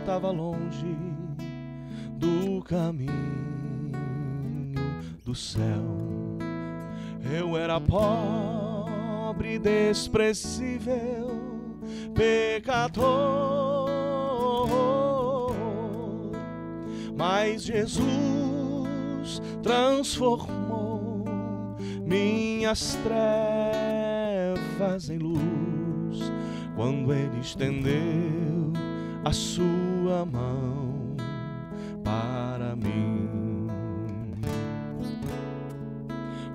estava longe do caminho do céu. Eu era pobre, desprezível, pecador, mas Jesus transformou minhas trevas em luz, quando Ele estendeu a sua mão para mim.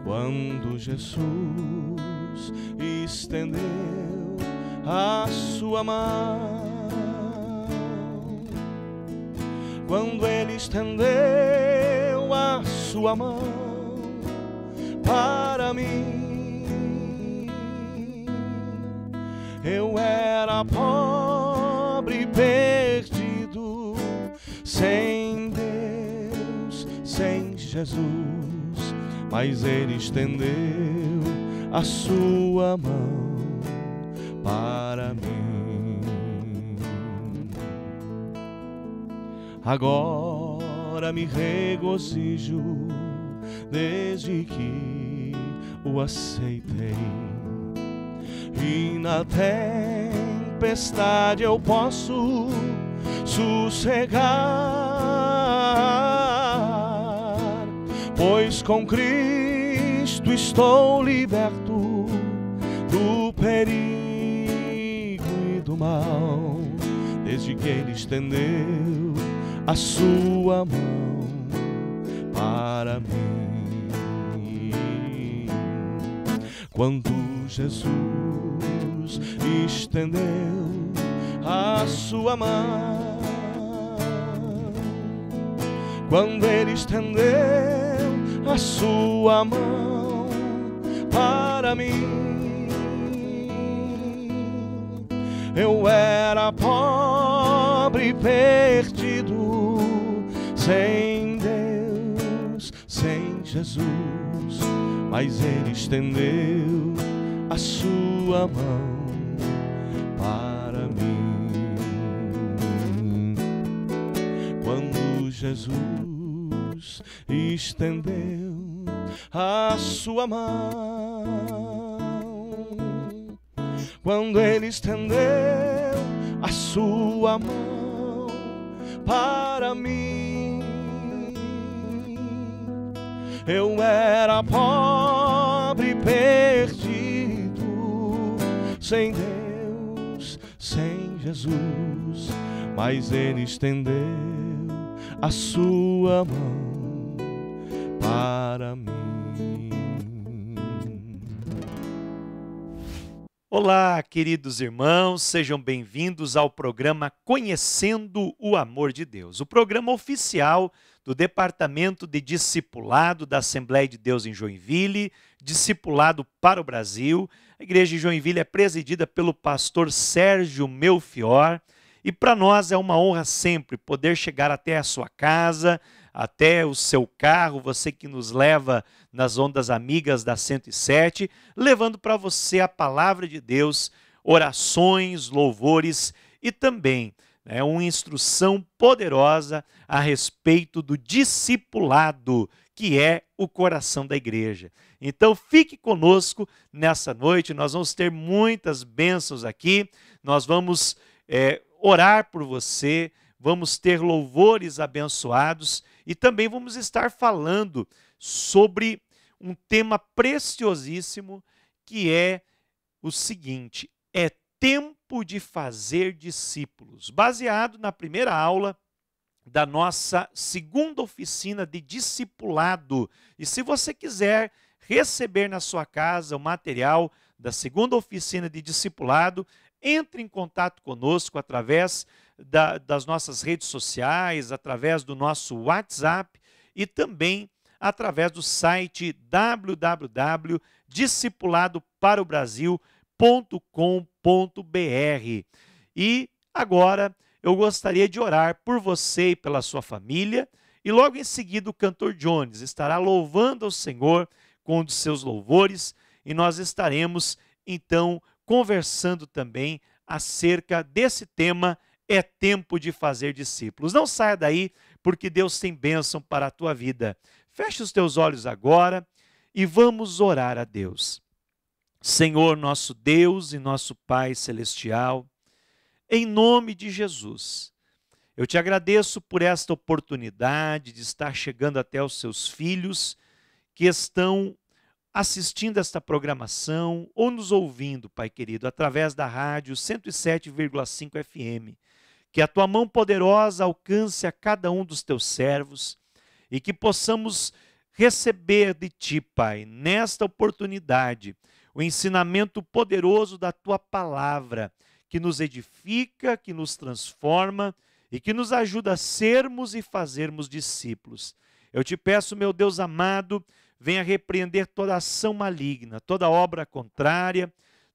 Quando Jesus estendeu a sua mão, quando Ele estendeu a sua mão para mim, eu era pobre e perdido, sem Deus, sem Jesus, mas Ele estendeu a sua mão para mim. Agora me regozijo desde que o aceitei, e na tempestade eu posso sossegar, pois com Cristo estou liberto do perigo e do mal, desde que Ele estendeu a sua mão para mim. Quando Jesus estendeu a sua mão, quando Ele estendeu a sua mão para mim, eu era pobre e perdido, sem Deus, sem Jesus, mas Ele estendeu a sua mão para mim. Quando Jesus estendeu a sua mão, quando Ele estendeu a sua mão para mim, eu era pobre e perdido, sem Deus, sem Jesus, mas Ele estendeu a sua mão para mim. Olá, queridos irmãos, sejam bem-vindos ao programa Conhecendo o Amor de Deus, o programa oficial do Departamento de Discipulado da Assembleia de Deus em Joinville, Discipulado para o Brasil. A igreja de Joinville é presidida pelo pastor Sérgio Melfior, e para nós é uma honra sempre poder chegar até a sua casa, até o seu carro, você que nos leva nas ondas amigas da 107, levando para você a palavra de Deus, orações, louvores e também uma instrução poderosa a respeito do discipulado, que é o coração da igreja. Então fique conosco nessa noite, nós vamos ter muitas bênçãos aqui, nós vamos orar por você, vamos ter louvores abençoados e também vamos estar falando sobre um tema preciosíssimo, que é o seguinte: é tempo de fazer discípulos, baseado na primeira aula da nossa segunda oficina de discipulado. E se você quiser receber na sua casa o material da segunda oficina de discipulado, entre em contato conosco através das nossas redes sociais, através do nosso WhatsApp e também através do site www.discipuladoparobrasil.com.br. E agora eu gostaria de orar por você e pela sua família, e logo em seguida o cantor Jones estará louvando ao Senhor com um dos seus louvores, e nós estaremos então conversando também acerca desse tema: é tempo de fazer discípulos. Não saia daí, porque Deus tem bênção para a tua vida. Feche os teus olhos agora e vamos orar a Deus. Senhor, nosso Deus e nosso Pai celestial, em nome de Jesus, eu te agradeço por esta oportunidade de estar chegando até os seus filhos que estão assistindo esta programação ou nos ouvindo, Pai querido, através da rádio 107,5 FM. Que a tua mão poderosa alcance a cada um dos teus servos e que possamos receber de ti, Pai, nesta oportunidade, o ensinamento poderoso da tua palavra, que nos edifica, que nos transforma e que nos ajuda a sermos e fazermos discípulos. Eu te peço, meu Deus amado, venha repreender toda ação maligna, toda obra contrária,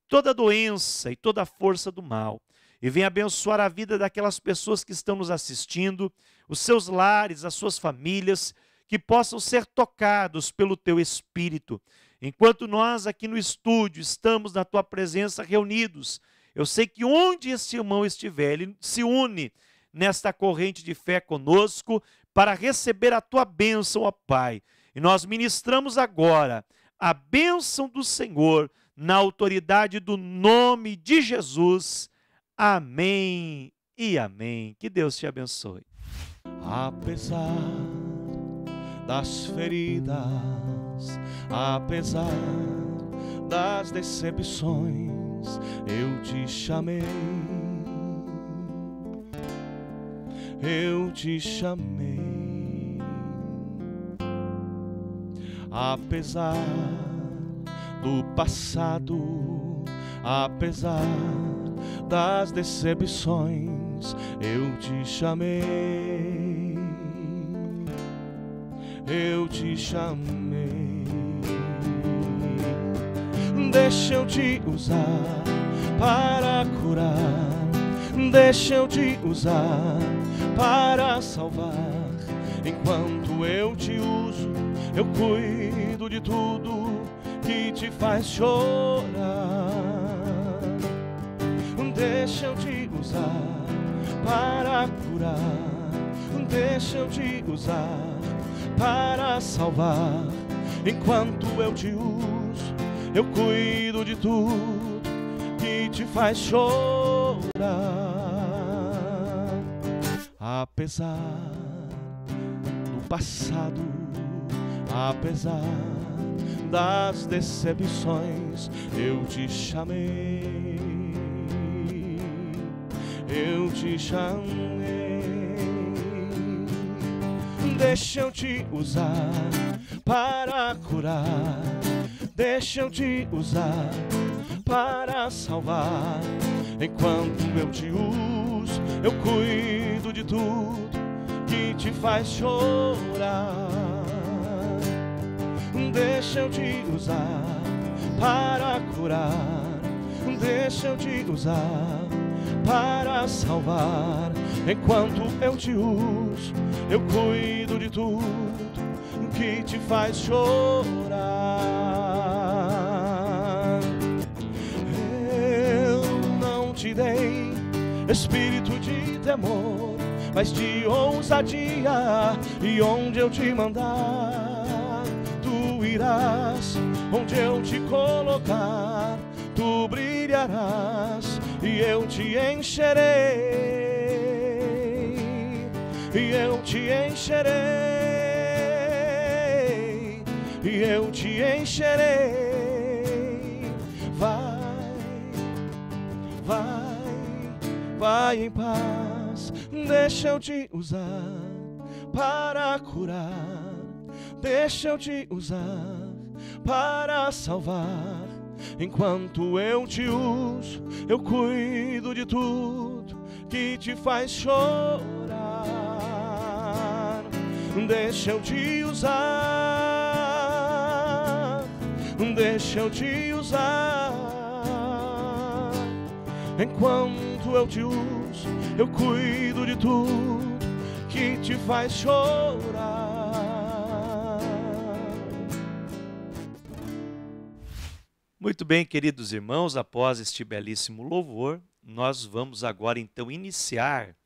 toda doença e toda força do mal. E venha abençoar a vida daquelas pessoas que estão nos assistindo, os seus lares, as suas famílias, que possam ser tocados pelo teu Espírito. Enquanto nós aqui no estúdio estamos na tua presença reunidos, eu sei que onde esse irmão estiver, ele se une nesta corrente de fé conosco para receber a tua bênção, ó Pai. E nós ministramos agora a bênção do Senhor na autoridade do nome de Jesus. Amém e amém. Que Deus te abençoe. Apesar das feridas, apesar das decepções, eu te chamei. Eu te chamei. Apesar do passado, apesar das decepções, eu te chamei. Eu te chamei. Deixa eu te usar para curar. Deixa eu te usar para salvar. Enquanto eu te uso, eu cuido de tudo que te faz chorar. Deixa eu te usar para curar. Deixa eu te usar para salvar. Enquanto eu te uso, eu cuido de tudo que te faz chorar. Apesar do passado, apesar das decepções, eu te chamei. Eu te chamei. Deixa eu te usar para curar. Deixa eu te usar para salvar. Enquanto eu te uso, eu cuido de tudo que te faz chorar. Deixa eu te usar para curar. Deixa eu te usar para salvar. Enquanto eu te uso, eu cuido de tudo que te faz chorar. Eu não te dei espírito de temor, mas de ousadia. E onde eu te mandar, tu irás. Onde eu te colocar, tu brilharás. E eu te encherei. E eu te encherei. E eu te encherei. Vai, vai, vai em paz. Deixa eu te usar para curar. Deixa eu te usar para salvar. Enquanto eu te uso, eu cuido de tudo que te faz chorar. Deixa eu te usar. Deixa eu te usar. Enquanto eu te uso, eu cuido de tudo que te faz chorar. Muito bem, queridos irmãos, após este belíssimo louvor, nós vamos agora então iniciar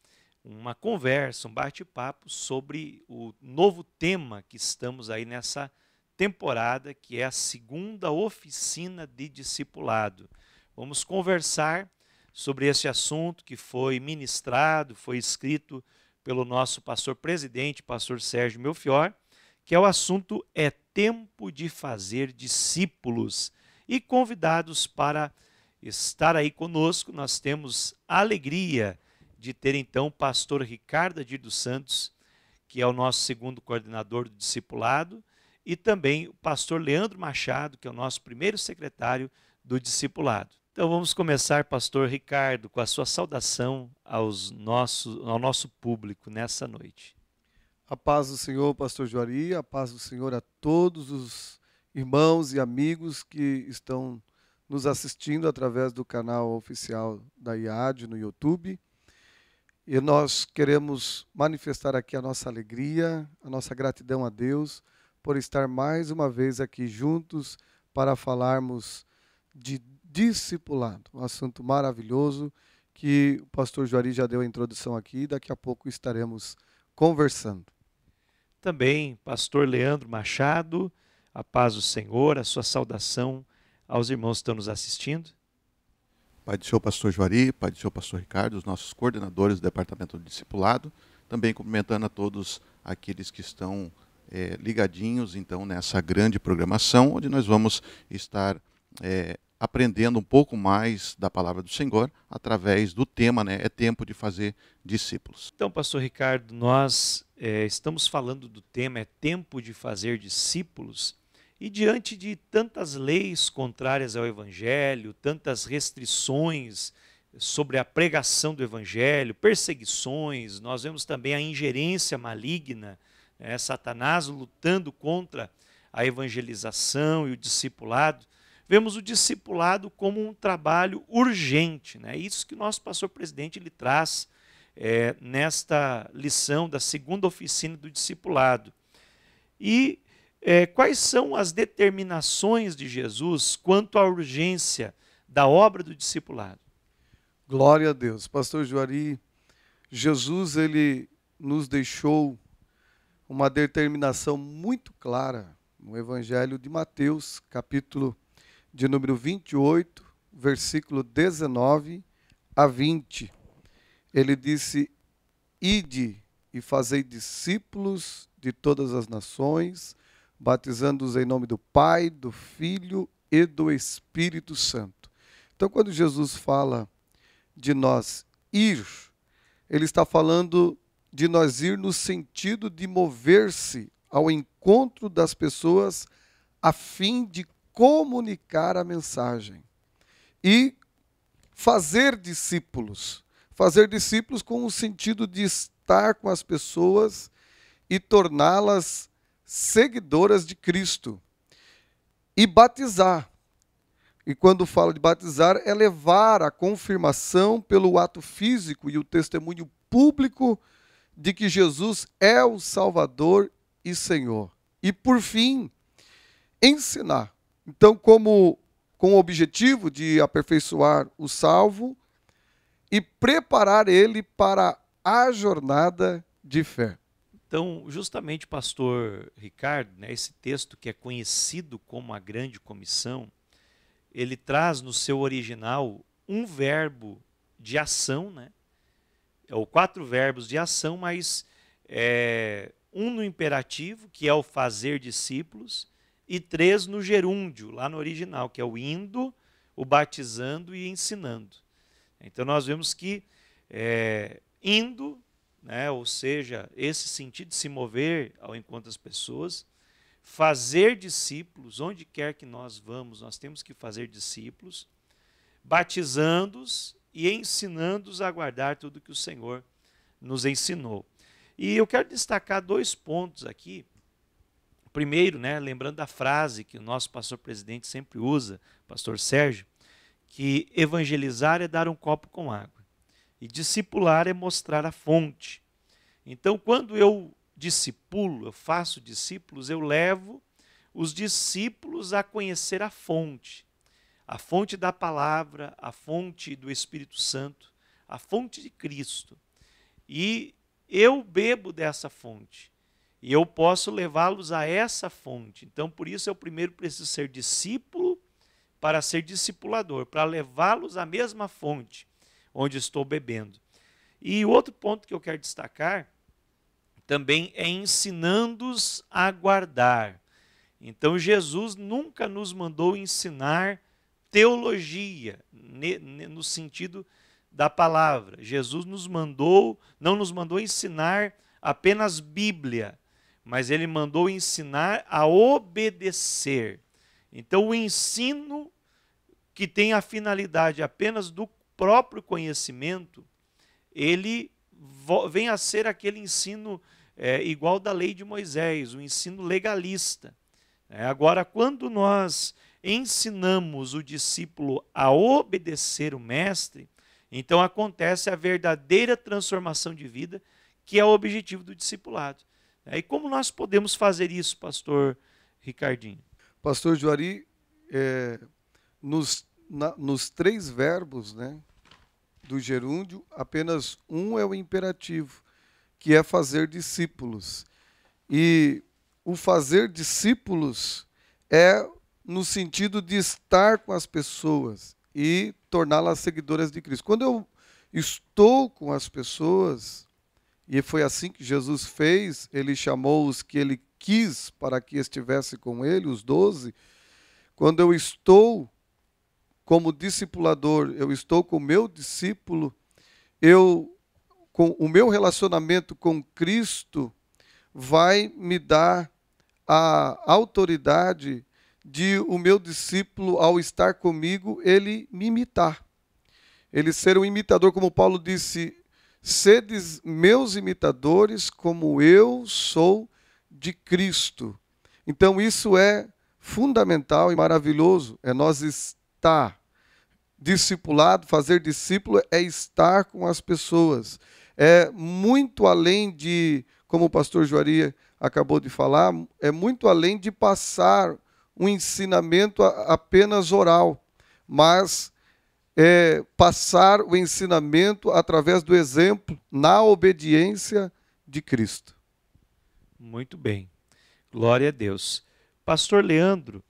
uma conversa, um bate-papo sobre o novo tema que estamos aí nessa temporada, que é a segunda oficina de discipulado. Vamos conversar sobre esse assunto que foi ministrado, foi escrito pelo nosso pastor presidente, pastor Sérgio Melchior, que é o assunto é tempo de fazer discípulos. E convidados para estar aí conosco, nós temos a alegria de ter então o pastor Ricardo Adir dos Santos, que é o nosso segundo coordenador do discipulado, e também o pastor Leandro Machado, que é o nosso primeiro secretário do discipulado. Então vamos começar, pastor Ricardo, com a sua saudação ao nosso público nessa noite. A paz do Senhor, pastor Juari, a paz do Senhor a todos os irmãos e amigos que estão nos assistindo através do canal oficial da IAD no YouTube. E nós queremos manifestar aqui a nossa alegria, a nossa gratidão a Deus por estar mais uma vez aqui juntos para falarmos de discipulado, um assunto maravilhoso que o pastor Juari já deu a introdução aqui e daqui a pouco estaremos conversando. Também, pastor Leandro Machado, a paz do Senhor, a sua saudação aos irmãos que estão nos assistindo. Pai do Senhor, pastor Juari, Pai do Senhor, pastor Ricardo, os nossos coordenadores do Departamento do Discipulado, também cumprimentando a todos aqueles que estão ligadinhos então nessa grande programação, onde nós vamos estar aprendendo um pouco mais da palavra do Senhor através do tema, é tempo de fazer discípulos. Então, pastor Ricardo, nós estamos falando do tema, é tempo de fazer discípulos, e diante de tantas leis contrárias ao Evangelho, tantas restrições sobre a pregação do Evangelho, perseguições, nós vemos também a ingerência maligna, Satanás lutando contra a evangelização e o discipulado. Vemos o discipulado como um trabalho urgente, Isso que o nosso pastor presidente ele traz nesta lição da segunda oficina do discipulado. E quais são as determinações de Jesus quanto à urgência da obra do discipulado? Glória a Deus. Pastor Juari, Jesus ele nos deixou uma determinação muito clara no Evangelho de Mateus, capítulo de número 28, versículo 19 a 20. Ele disse: Ide e fazei discípulos de todas as nações, batizando-os em nome do Pai, do Filho e do Espírito Santo. Então, quando Jesus fala de nós ir, ele está falando de nós ir no sentido de mover-se ao encontro das pessoas a fim de comunicar a mensagem e fazer discípulos com o sentido de estar com as pessoas e torná-las seguidoras de Cristo e batizar. E quando falo de batizar, é levar a confirmação pelo ato físico e o testemunho público de que Jesus é o Salvador e Senhor. E por fim, ensinar. Então, com o objetivo de aperfeiçoar o salvo e preparar ele para a jornada de fé. Então, justamente, pastor Ricardo, esse texto que é conhecido como a Grande Comissão, ele traz no seu original um verbo de ação, ou 4 verbos de ação, mas um no imperativo, que é o fazer discípulos, e 3 no gerúndio, lá no original, que é o indo, o batizando e ensinando. Então nós vemos que indo, ou seja, esse sentido de se mover ao encontro das pessoas, fazer discípulos, onde quer que nós vamos, nós temos que fazer discípulos, batizando-os e ensinando-os a guardar tudo que o Senhor nos ensinou. E eu quero destacar 2 pontos aqui. Primeiro, lembrando da frase que o nosso pastor presidente sempre usa, pastor Sérgio, que evangelizar é dar um copo com água e discipular é mostrar a fonte. Então, quando eu discipulo, eu faço discípulos, eu levo os discípulos a conhecer a fonte. a fonte da palavra, a fonte do Espírito Santo, a fonte de Cristo. E eu bebo dessa fonte. E eu posso levá-los a essa fonte. Então, por isso, eu primeiro preciso ser discípulo para ser discipulador, para levá-los à mesma fonte onde estou bebendo. E o outro ponto que eu quero destacar também é ensinando-os a guardar. Então, Jesus nunca nos mandou ensinar teologia, no sentido da palavra. Jesus não nos mandou ensinar apenas Bíblia, mas ele mandou ensinar a obedecer. Então, o ensino que tem a finalidade apenas do próprio conhecimento, ele vem a ser aquele ensino igual da lei de Moisés, o ensino legalista. Agora, quando nós ensinamos o discípulo a obedecer o mestre, então acontece a verdadeira transformação de vida, que é o objetivo do discipulado. E como nós podemos fazer isso, pastor Ricardinho? Pastor Juari, nos 3 verbos, né, do gerúndio, apenas um é o imperativo, que é fazer discípulos. E o fazer discípulos é no sentido de estar com as pessoas e torná-las seguidoras de Cristo. Quando eu estou com as pessoas, e foi assim que Jesus fez, ele chamou os que ele quis para que estivesse com ele, os 12. Quando eu estou como discipulador, eu estou com o meu discípulo, com o meu relacionamento com Cristo vai me dar a autoridade de o meu discípulo, ao estar comigo, ele me imitar. Ele ser um imitador, como Paulo disse, sedes meus imitadores, como eu sou de Cristo. Então isso é fundamental e maravilhoso, é nós estar discipulado, fazer discípulo é estar com as pessoas. É muito além de, como o pastor Juari acabou de falar, é muito além de passar um ensinamento apenas oral, mas passar o ensinamento através do exemplo, na obediência de Cristo. Muito bem. Glória a Deus. Pastor Leandro,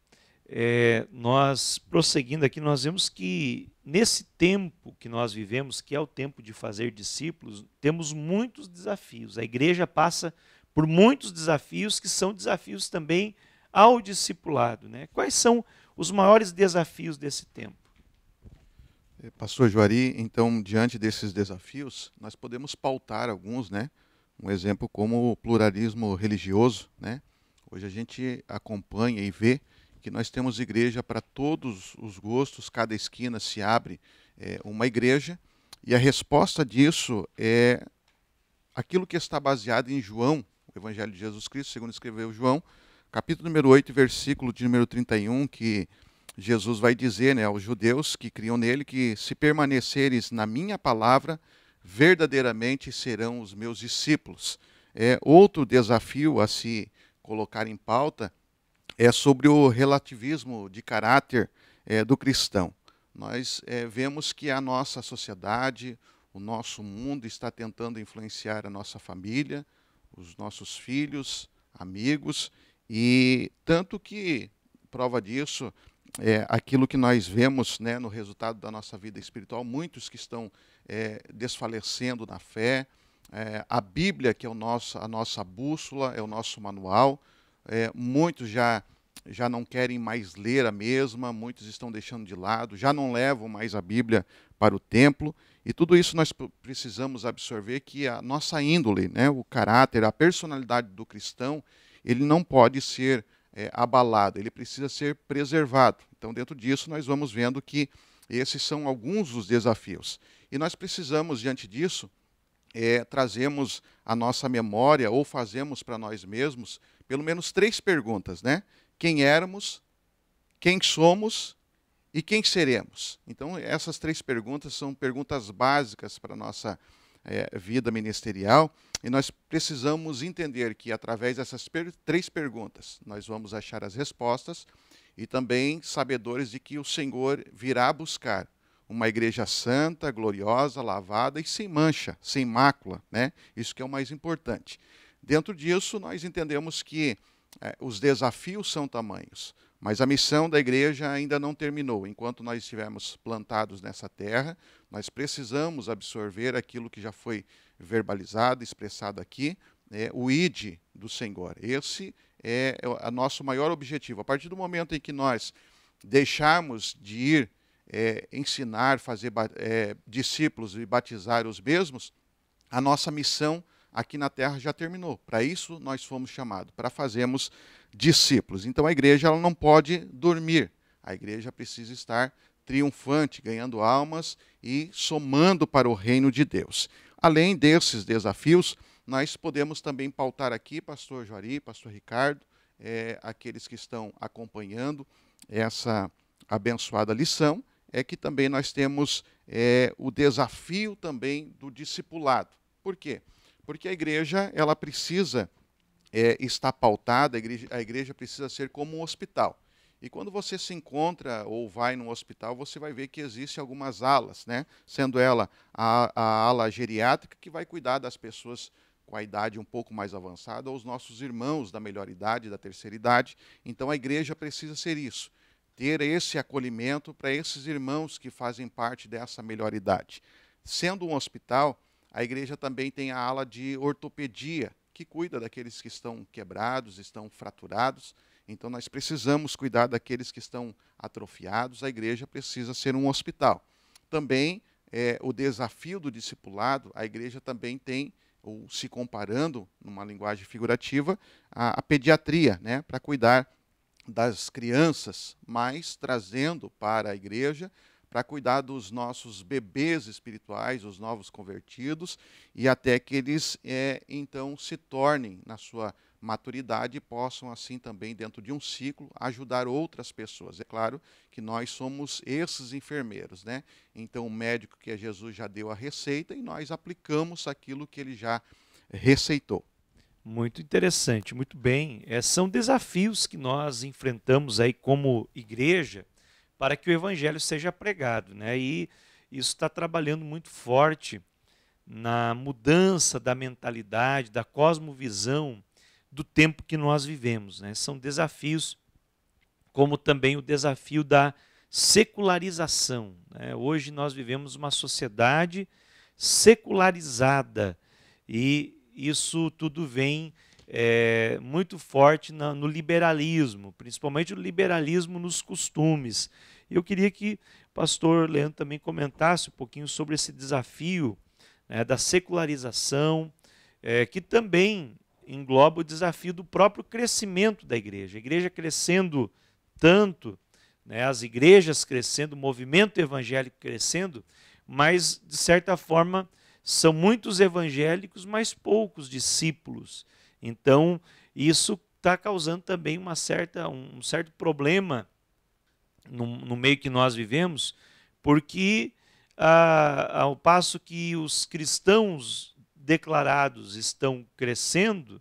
nós prosseguindo aqui, nós vemos que nesse tempo que nós vivemos, que é o tempo de fazer discípulos, temos muitos desafios. A igreja passa por muitos desafios que são desafios também ao discipulado, né? Quais são os maiores desafios desse tempo? Pastor Juari, então, diante desses desafios, nós podemos pautar alguns, né? Um exemplo como o pluralismo religioso, né? Hoje a gente acompanha e vê que nós temos igreja para todos os gostos, cada esquina se abre uma igreja, e a resposta disso é aquilo que está baseado em João, o Evangelho de Jesus Cristo, segundo escreveu João, capítulo número 8, versículo de número 31, que Jesus vai dizer, né, aos judeus que criam nele, que se permaneceres na minha palavra, verdadeiramente serão os meus discípulos. Outro desafio a se colocar em pauta é sobre o relativismo de caráter do cristão. Nós vemos que a nossa sociedade, o nosso mundo está tentando influenciar a nossa família, os nossos filhos, amigos, e tanto que prova disso aquilo que nós vemos, né, no resultado da nossa vida espiritual, muitos que estão desfalecendo na fé, a Bíblia, que é a nossa bússola, é o nosso manual, muitos já não querem mais ler a mesma, muitos estão deixando de lado, já não levam mais a Bíblia para o templo, e tudo isso nós precisamos absorver que a nossa índole, né, o caráter, a personalidade do cristão, ele não pode ser abalado, ele precisa ser preservado. Então, dentro disso, nós vamos vendo que esses são alguns dos desafios. E nós precisamos, diante disso, trazemos à nossa memória, ou fazemos para nós mesmos, pelo menos 3 perguntas, né? Quem éramos, quem somos e quem seremos. Então, essas 3 perguntas são perguntas básicas para a nossa vida ministerial, e nós precisamos entender que, através dessas 3 perguntas, nós vamos achar as respostas, e também sabedores de que o Senhor virá buscar uma igreja santa, gloriosa, lavada e sem mancha, sem mácula, né? Isso que é o mais importante. Dentro disso, nós entendemos que os desafios são tamanhos, mas a missão da igreja ainda não terminou. Enquanto nós estivermos plantados nessa terra, nós precisamos absorver aquilo que já foi verbalizado, expressado aqui, o ID do Senhor. Esse é o nosso maior objetivo. A partir do momento em que nós deixarmos de ir ensinar, fazer discípulos e batizar os mesmos, a nossa missão aqui na terra já terminou. Para isso nós fomos chamados, para fazermos discípulos. Então a igreja ela não pode dormir. A igreja precisa estar triunfante, ganhando almas e somando para o reino de Deus. Além desses desafios, nós podemos também pautar aqui, pastor Juari, pastor Ricardo, aqueles que estão acompanhando essa abençoada lição, é que também nós temos o desafio também do discipulado. Por quê? Porque a igreja ela precisa estar pautada, a igreja precisa ser como um hospital. E quando você se encontra ou vai num hospital, você vai ver que existem algumas alas, né? Sendo ela a ala geriátrica, que vai cuidar das pessoas com a idade um pouco mais avançada, ou os nossos irmãos da melhor idade, da terceira idade. Então a igreja precisa ser isso, ter esse acolhimento para esses irmãos que fazem parte dessa melhor idade. Sendo um hospital, a igreja também tem a ala de ortopedia, que cuida daqueles que estão quebrados, estão fraturados. Então nós precisamos cuidar daqueles que estão atrofiados, a igreja precisa ser um hospital. Também o desafio do discipulado, a igreja também tem, ou se comparando, numa linguagem figurativa, a pediatria, né, para cuidar das crianças, mas trazendo para a igreja para cuidar dos nossos bebês espirituais, os novos convertidos, e até que eles então se tornem na sua maturidade e possam assim também dentro de um ciclo ajudar outras pessoas. É claro que nós somos esses enfermeiros, né? Então o médico que é Jesus já deu a receita e nós aplicamos aquilo que ele já receitou. Muito interessante, muito bem. São desafios que nós enfrentamos aí como igreja para que o evangelho seja pregado, né? E isso está trabalhando muito forte na mudança da mentalidade, da cosmovisão do tempo que nós vivemos, né? São desafios como também o desafio da secularização, né? Hoje nós vivemos uma sociedade secularizada e isso tudo vem muito forte no liberalismo, principalmente o liberalismo nos costumes. Eu queria que o pastor Leandro também comentasse um pouquinho sobre esse desafio, né, da secularização, que também engloba o desafio do próprio crescimento da igreja. A igreja crescendo tanto, né, as igrejas crescendo, o movimento evangélico crescendo, mas, de certa forma, são muitos evangélicos, mas poucos discípulos. Então, isso está causando também um certo problema no meio que nós vivemos, porque ao passo que os cristãos declarados estão crescendo,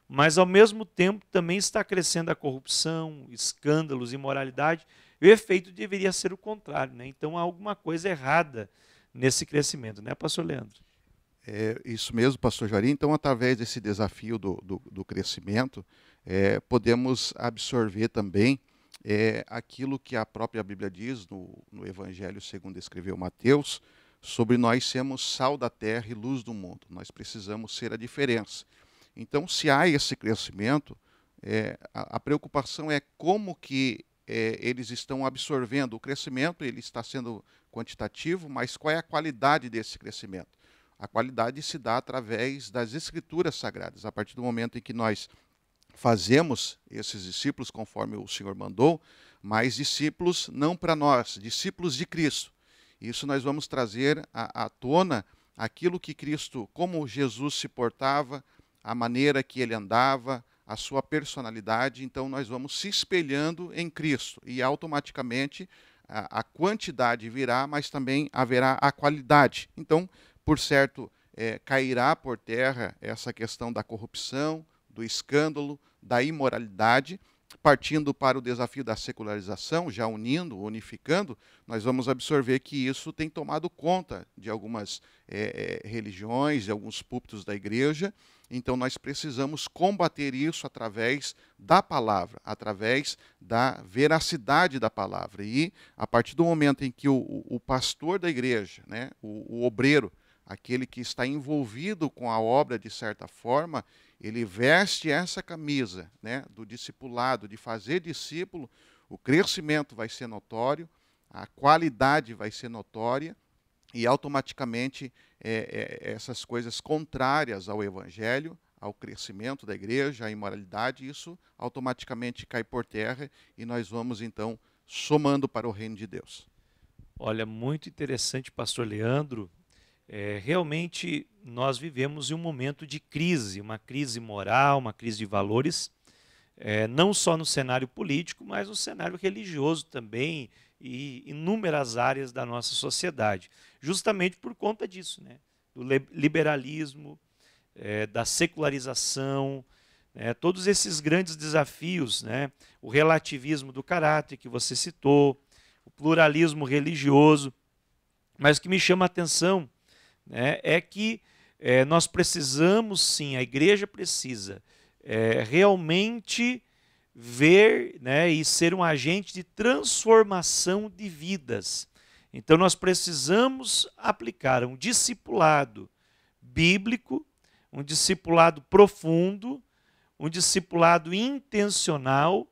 mas ao mesmo tempo também está crescendo a corrupção, escândalos, imoralidade, e o efeito deveria ser o contrário, né? Então há alguma coisa errada nesse crescimento, né, pastor Leandro? Isso mesmo, pastor Juari. Então, através desse desafio do crescimento, podemos absorver também aquilo que a própria Bíblia diz no Evangelho segundo escreveu Mateus, sobre nós sermos sal da terra e luz do mundo. Nós precisamos ser a diferença. Então, se há esse crescimento, a preocupação é como que eles estão absorvendo o crescimento. Ele está sendo quantitativo, mas qual é a qualidade desse crescimento? A qualidade se dá através das Escrituras Sagradas. A partir do momento em que nós fazemos esses discípulos conforme o Senhor mandou, mas discípulos não para nós, discípulos de Cristo. Isso nós vamos trazer à tona aquilo que Cristo, como Jesus se portava, a maneira que ele andava, a sua personalidade. Então nós vamos se espelhando em Cristo e automaticamente a quantidade virá, mas também haverá a qualidade. Então, por certo, cairá por terra essa questão da corrupção, do escândalo, da imoralidade, partindo para o desafio da secularização, já unificando, nós vamos absorver que isso tem tomado conta de algumas religiões, de alguns púlpitos da igreja. Então nós precisamos combater isso através da palavra, através da veracidade da palavra. E a partir do momento em que o pastor da igreja, né, o obreiro, aquele que está envolvido com a obra de certa forma, ele veste essa camisa, né, do discipulado, de fazer discípulo, o crescimento vai ser notório, a qualidade vai ser notória, e automaticamente essas coisas contrárias ao evangelho, ao crescimento da igreja, à imoralidade, isso automaticamente cai por terra e nós vamos então somando para o reino de Deus. Olha, muito interessante, pastor Leandro. Realmente nós vivemos em um momento de crise, uma crise moral, uma crise de valores, não só no cenário político, mas no cenário religioso também, e inúmeras áreas da nossa sociedade, justamente por conta disso, né? Do liberalismo, da secularização, todos esses grandes desafios, né? O relativismo do caráter que você citou, o pluralismo religioso, mas o que me chama a atenção, né, é que nós precisamos sim, a igreja precisa realmente ver, né, e ser um agente de transformação de vidas. Então nós precisamos aplicar um discipulado bíblico, um discipulado profundo, um discipulado intencional,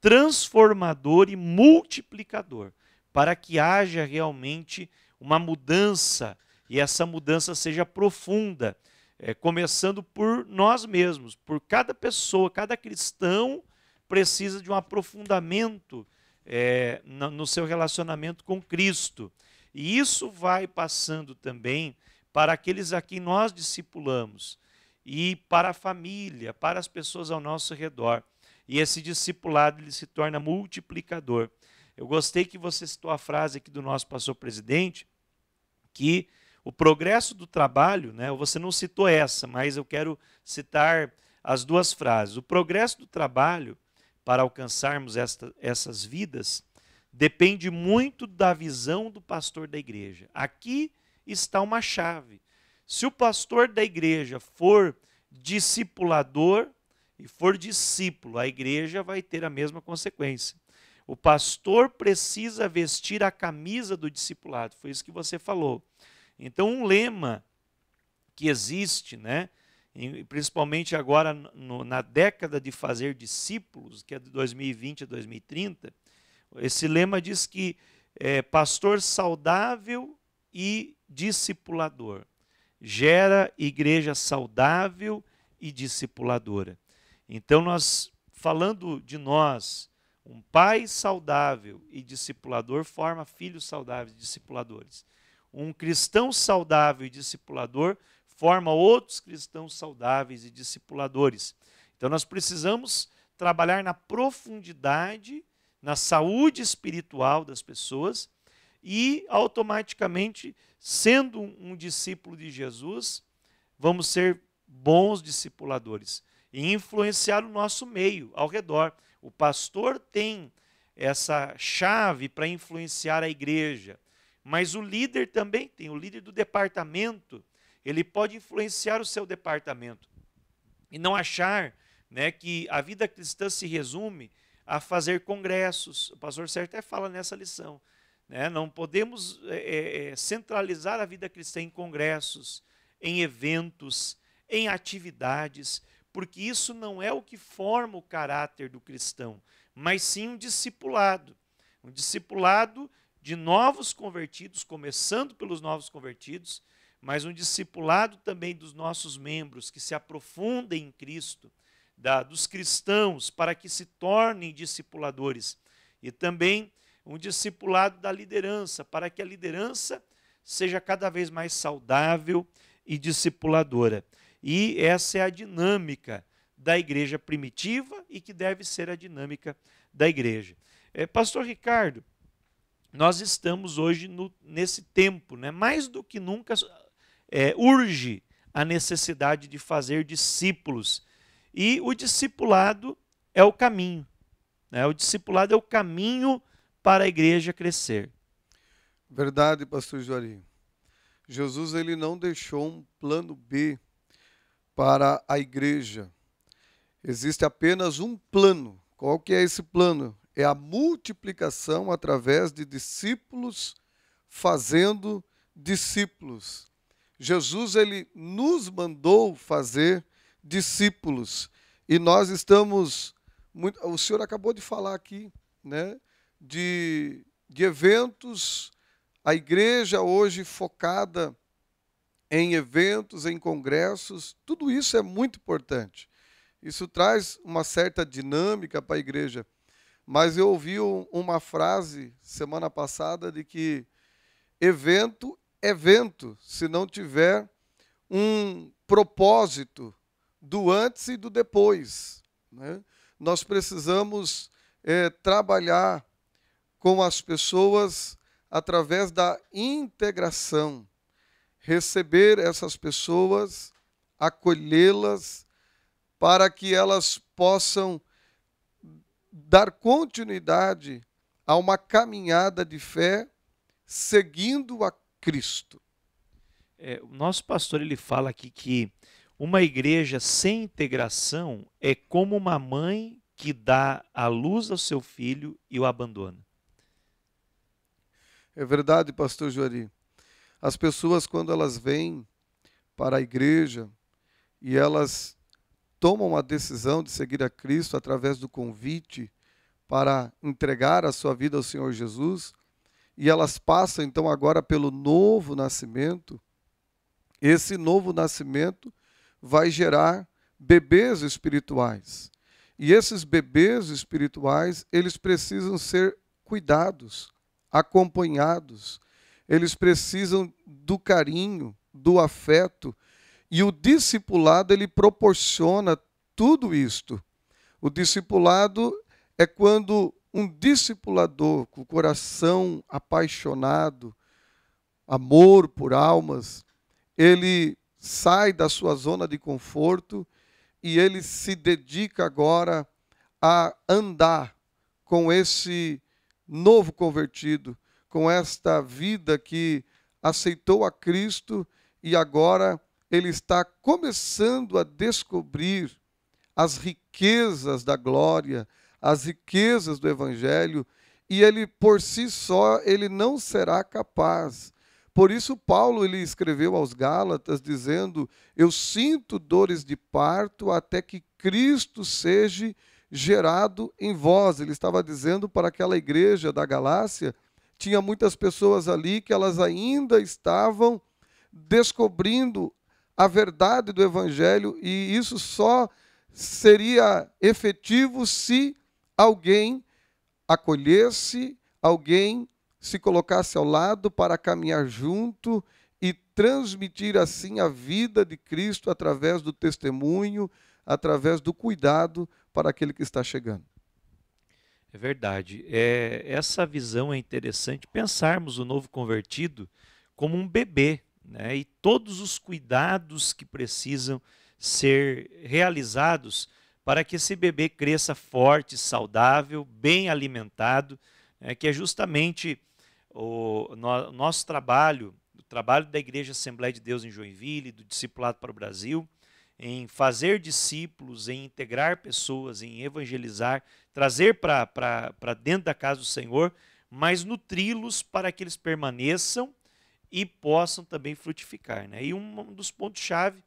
transformador e multiplicador, para que haja realmente uma mudança, e essa mudança seja profunda, começando por nós mesmos, por cada pessoa, cada cristão precisa de um aprofundamento no seu relacionamento com Cristo. E isso vai passando também para aqueles a quem nós discipulamos, e para a família, para as pessoas ao nosso redor. E esse discipulado ele se torna multiplicador. Eu gostei que você citou a frase aqui do nosso pastor presidente, que o progresso do trabalho, né, você não citou essa, mas eu quero citar as duas frases. O progresso do trabalho, para alcançarmos essas vidas, depende muito da visão do pastor da igreja. Aqui está uma chave. Se o pastor da igreja for discipulador e for discípulo, a igreja vai ter a mesma consequência. O pastor precisa vestir a camisa do discipulado, foi isso que você falou. Então, um lema que existe, né, principalmente agora na década de fazer discípulos, que é de 2020 a 2030, esse lema diz que pastor saudável e discipulador gera igreja saudável e discipuladora. Então, nós, falando de nós, um pai saudável e discipulador forma filhos saudáveis e discipuladores. Um cristão saudável e discipulador forma outros cristãos saudáveis e discipuladores. Então nós precisamos trabalhar na profundidade, na saúde espiritual das pessoas e automaticamente, sendo um discípulo de Jesus, vamos ser bons discipuladores e influenciar o nosso meio ao redor. O pastor tem essa chave para influenciar a igreja, mas o líder também tem, o líder do departamento, ele pode influenciar o seu departamento e não achar, né, que a vida cristã se resume a fazer congressos. O pastor Sérgio até fala nessa lição, né? Não podemos centralizar a vida cristã em congressos, em eventos, em atividades, porque isso não é o que forma o caráter do cristão, mas sim um discipulado de novos convertidos, começando pelos novos convertidos, mas um discipulado também dos nossos membros que se aprofundem em Cristo, dos cristãos para que se tornem discipuladores, e também um discipulado da liderança, para que a liderança seja cada vez mais saudável e discipuladora. E essa é a dinâmica da igreja primitiva e que deve ser a dinâmica da igreja. Pastor Ricardo, nós estamos hoje nesse tempo, né? Mais do que nunca urge a necessidade de fazer discípulos. E o discipulado é o caminho, né? O discipulado é o caminho para a igreja crescer. Verdade, pastor Juari. Jesus ele não deixou um plano B para a igreja. Existe apenas um plano. Qual que é esse plano? É a multiplicação através de discípulos fazendo discípulos. Jesus ele nos mandou fazer discípulos. E nós estamos o senhor acabou de falar aqui, né, de eventos, a igreja hoje focada em eventos, em congressos, tudo isso é muito importante. Isso traz uma certa dinâmica para a igreja. Mas eu ouvi uma frase semana passada de que evento é vento, se não tiver um propósito do antes e do depois, né? Nós precisamos trabalhar com as pessoas através da integração, receber essas pessoas, acolhê-las, para que elas possam dar continuidade a uma caminhada de fé seguindo a Cristo. O nosso pastor ele fala aqui que uma igreja sem integração é como uma mãe que dá a luz ao seu filho e o abandona. É verdade, pastor Juari. As pessoas, quando elas vêm para a igreja e elas tomam a decisão de seguir a Cristo através do convite para entregar a sua vida ao Senhor Jesus, e elas passam então agora pelo novo nascimento, esse novo nascimento vai gerar bebês espirituais. E esses bebês espirituais, eles precisam ser cuidados, acompanhados, eles precisam do carinho, do afeto, e o discipulado ele proporciona tudo isto. O discipulado é quando um discipulador com o coração apaixonado, amor por almas, ele sai da sua zona de conforto e ele se dedica agora a andar com esse novo convertido, com esta vida que aceitou a Cristo e agora ele está começando a descobrir as riquezas da glória, as riquezas do Evangelho, e ele por si só ele não será capaz. Por isso Paulo ele escreveu aos Gálatas dizendo: eu sinto dores de parto até que Cristo seja gerado em vós. Ele estava dizendo para aquela igreja da Galácia, tinha muitas pessoas ali que elas ainda estavam descobrindo a verdade do Evangelho, e isso só seria efetivo se alguém acolhesse, alguém se colocasse ao lado para caminhar junto e transmitir assim a vida de Cristo através do testemunho, através do cuidado para aquele que está chegando. É verdade. Essa visão é interessante, pensarmos o novo convertido como um bebê, né? E todos os cuidados que precisam ser realizados para que esse bebê cresça forte, saudável, bem alimentado, né? Que é justamente o nosso trabalho, o trabalho da Igreja Assembleia de Deus em Joinville, do Discipulado para o Brasil, em fazer discípulos, em integrar pessoas, em evangelizar, trazer para dentro da casa do Senhor, mas nutri-los para que eles permaneçam e possam também frutificar, né? E um dos pontos-chave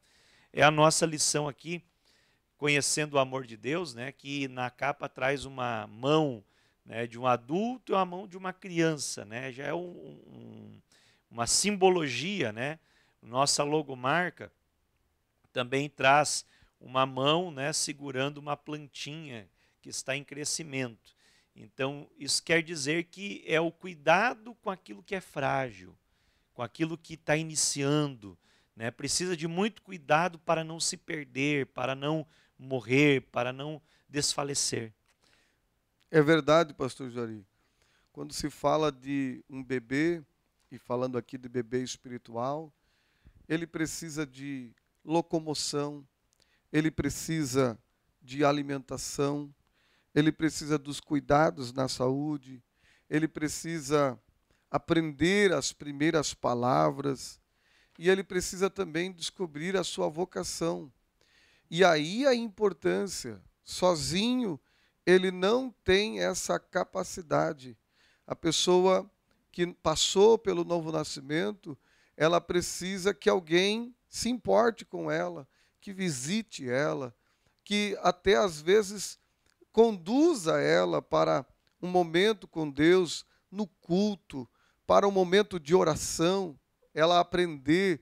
é a nossa lição aqui, conhecendo o amor de Deus, né? Que na capa traz uma mão, né, de um adulto e uma mão de uma criança, né? Já é uma simbologia, né? Nossa logomarca também traz uma mão, né, segurando uma plantinha que está em crescimento. Então, isso quer dizer que é o cuidado com aquilo que é frágil, com aquilo que está iniciando, né? Precisa de muito cuidado para não se perder, para não morrer, para não desfalecer. É verdade, pastor Juari. Quando se fala de um bebê, e falando aqui de bebê espiritual, ele precisa de locomoção, ele precisa de alimentação, ele precisa dos cuidados na saúde, ele precisa aprender as primeiras palavras e ele precisa também descobrir a sua vocação. E aí a importância, sozinho, ele não tem essa capacidade. A pessoa que passou pelo novo nascimento, ela precisa que alguém se importe com ela, que visite ela, que até às vezes conduza ela para um momento com Deus, no culto, para um momento de oração, ela aprender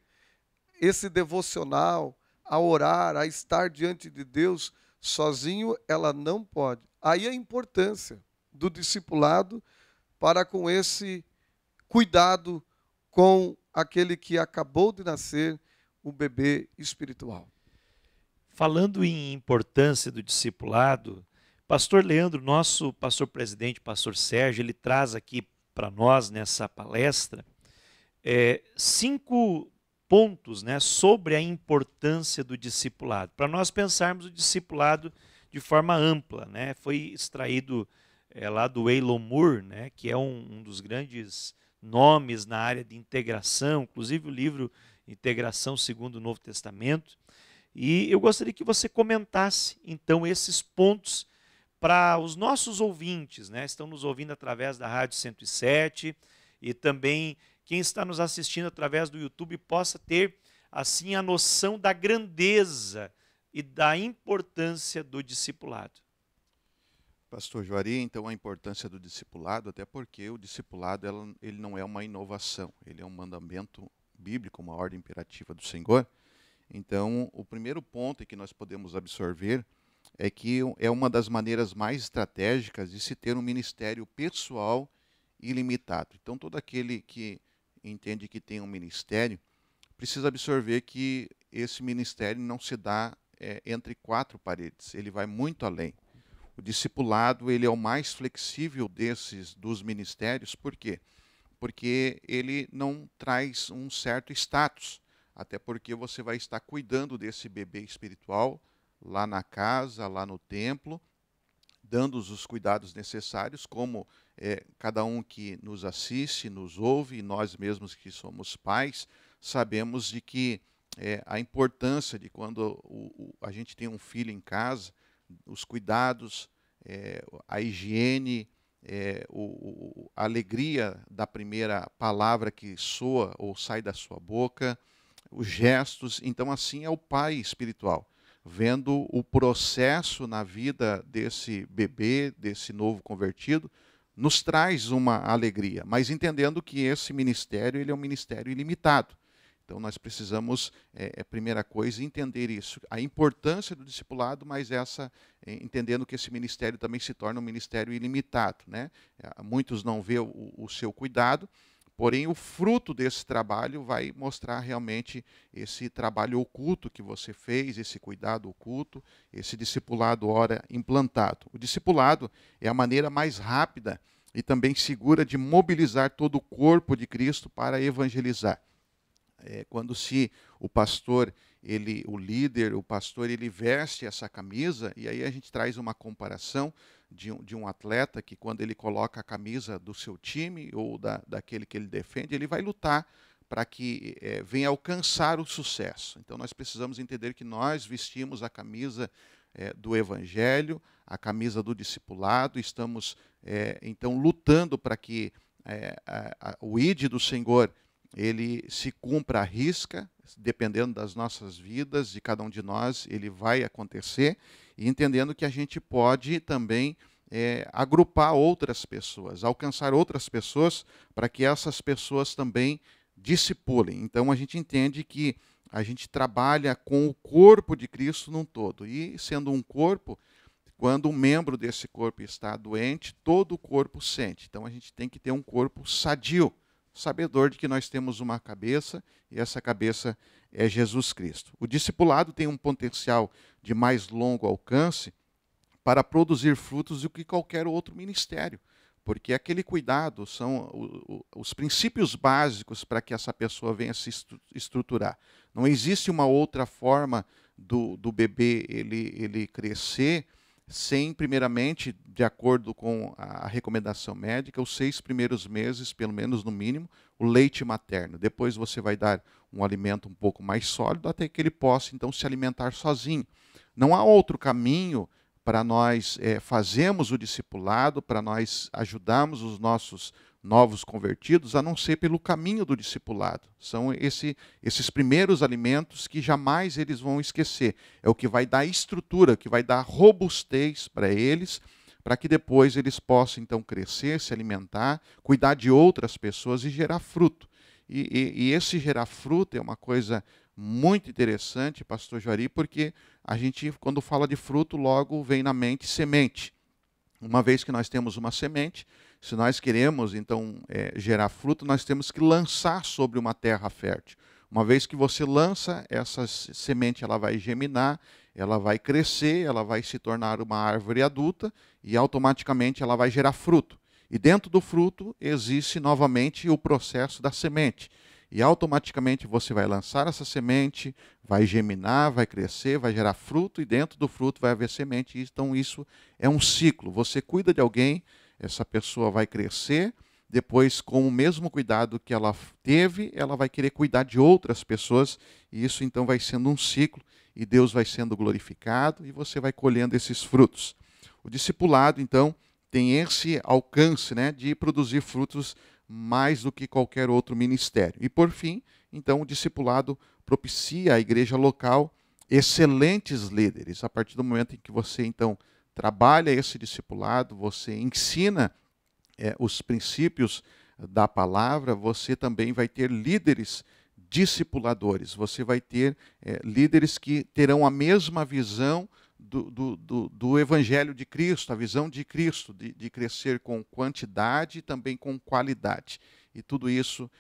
esse devocional, a orar, a estar diante de Deus, sozinho ela não pode. Aí a importância do discipulado para com esse cuidado com aquele que acabou de nascer, o bebê espiritual. Falando em importância do discipulado, pastor Leandro, nosso pastor presidente, pastor Sérgio, ele traz aqui para nós nessa palestra 5 pontos, né, sobre a importância do discipulado. Para nós pensarmos o discipulado de forma ampla, né, foi extraído lá do Waylon Moore, né, que é um dos grandes nomes na área de integração, inclusive o livro Integração segundo o Novo Testamento. E eu gostaria que você comentasse, então, esses pontos para os nossos ouvintes, né? Estão nos ouvindo através da Rádio 107 e também quem está nos assistindo através do YouTube possa ter, assim, a noção da grandeza e da importância do discipulado. Pastor Juari, então a importância do discipulado, até porque o discipulado ele não é uma inovação, ele é um mandamento bíblico, uma ordem imperativa do Senhor. Então, o primeiro ponto que nós podemos absorver é que é uma das maneiras mais estratégicas de se ter um ministério pessoal ilimitado. Então, todo aquele que entende que tem um ministério precisa absorver que esse ministério não se dá entre 4 paredes, ele vai muito além. O discipulado ele é o mais flexível dos ministérios, por quê? Porque ele não traz um certo status, até porque você vai estar cuidando desse bebê espiritual lá na casa, lá no templo, dando os cuidados necessários, como cada um que nos assiste, nos ouve, e nós mesmos que somos pais, sabemos de que a importância de quando a gente tem um filho em casa, os cuidados, a higiene, a alegria da primeira palavra que soa ou sai da sua boca, os gestos. Então, assim é o pai espiritual, vendo o processo na vida desse bebê, desse novo convertido, nos traz uma alegria, mas entendendo que esse ministério ele é um ministério ilimitado. Então, nós precisamos, primeira coisa, entender isso, a importância do discipulado, mas entendendo que esse ministério também se torna um ministério ilimitado, né? Muitos não vê o seu cuidado, porém o fruto desse trabalho vai mostrar realmente esse trabalho oculto que você fez, esse cuidado oculto, esse discipulado ora implantado. O discipulado é a maneira mais rápida e também segura de mobilizar todo o corpo de Cristo para evangelizar. Quando o pastor, o líder, o pastor, ele veste essa camisa, e aí a gente traz uma comparação de um atleta que quando ele coloca a camisa do seu time ou daquele que ele defende, ele vai lutar para que venha alcançar o sucesso. Então nós precisamos entender que nós vestimos a camisa do Evangelho, a camisa do discipulado, estamos então lutando para que o ID do Senhor ele se cumpra à risca, dependendo das nossas vidas, de cada um de nós, ele vai acontecer, e entendendo que a gente pode também agrupar outras pessoas, alcançar outras pessoas, para que essas pessoas também discipulem. Então a gente entende que a gente trabalha com o corpo de Cristo num todo, e sendo um corpo, quando um membro desse corpo está doente, todo o corpo sente. Então a gente tem que ter um corpo sadio, sabedor de que nós temos uma cabeça, e essa cabeça é Jesus Cristo. O discipulado tem um potencial de mais longo alcance para produzir frutos do que qualquer outro ministério, porque aquele cuidado são os princípios básicos para que essa pessoa venha se estruturar. Não existe uma outra forma do bebê ele crescer sem, primeiramente, de acordo com a recomendação médica, os 6 primeiros meses, pelo menos no mínimo, o leite materno. Depois você vai dar um alimento um pouco mais sólido, até que ele possa, então, se alimentar sozinho. Não há outro caminho para nós fazermos o discipulado, para nós ajudarmos os nossos novos convertidos, a não ser pelo caminho do discipulado. São esses primeiros alimentos que jamais eles vão esquecer. É o que vai dar estrutura, que vai dar robustez para eles, para que depois eles possam então crescer, se alimentar, cuidar de outras pessoas e gerar fruto. E esse gerar fruto é uma coisa muito interessante, pastor Juari, porque a gente, quando fala de fruto, logo vem na mente semente. Uma vez que nós temos uma semente, se nós queremos, então, gerar fruto, nós temos que lançar sobre uma terra fértil. Uma vez que você lança, essa semente ela vai germinar, ela vai crescer, ela vai se tornar uma árvore adulta e automaticamente ela vai gerar fruto. E dentro do fruto existe novamente o processo da semente. E automaticamente você vai lançar essa semente, vai germinar, vai crescer, vai gerar fruto, e dentro do fruto vai haver semente. Então isso é um ciclo. Você cuida de alguém, essa pessoa vai crescer, depois com o mesmo cuidado que ela teve, ela vai querer cuidar de outras pessoas, e isso então vai sendo um ciclo, e Deus vai sendo glorificado, e você vai colhendo esses frutos. O discipulado, então, tem esse alcance, né, de produzir frutos mais do que qualquer outro ministério. E por fim, então, o discipulado propicia à igreja local excelentes líderes. A partir do momento em que você, então, trabalha esse discipulado, você ensina os princípios da palavra, você também vai ter líderes discipuladores, você vai ter líderes que terão a mesma visão do Evangelho de Cristo, a visão de Cristo, de crescer com quantidade e também com qualidade. E tudo isso,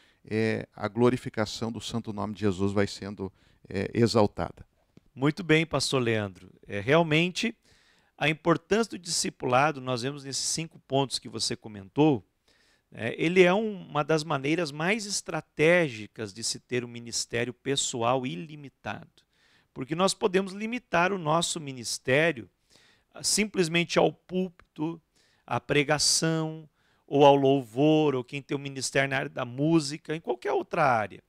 a glorificação do santo nome de Jesus vai sendo exaltada. Muito bem, pastor Leandro. Realmente, a importância do discipulado, nós vemos nesses 5 pontos que você comentou, ele é uma das maneiras mais estratégicas de se ter um ministério pessoal ilimitado. Porque nós podemos limitar o nosso ministério simplesmente ao púlpito, à pregação, ou ao louvor, ou quem tem um ministério na área da música, em qualquer outra área.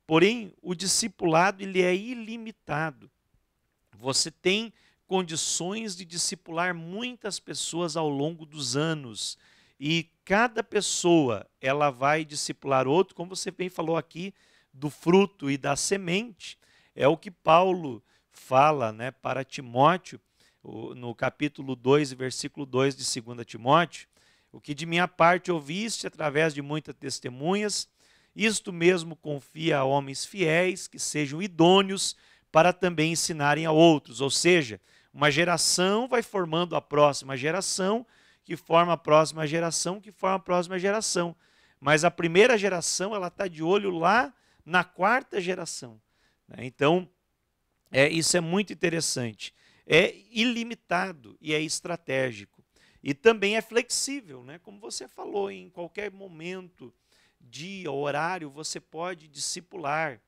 Porém, o discipulado ele é ilimitado. Você tem condições de discipular muitas pessoas ao longo dos anos. E cada pessoa ela vai discipular outro, como você bem falou aqui, do fruto e da semente. É o que Paulo fala, né, para Timóteo, no capítulo 2, versículo 2 de 2 Timóteo, o que de minha parte ouviste através de muitas testemunhas, isto mesmo confia a homens fiéis, que sejam idôneos para também ensinarem a outros. Ou seja, uma geração vai formando a próxima geração, que forma a próxima geração, que forma a próxima geração. Mas a primeira geração ela está de olho lá na 4ª geração. Então, isso é muito interessante. É ilimitado e é estratégico. E também é flexível, né? Como você falou, em qualquer momento, dia, horário, você pode discipular.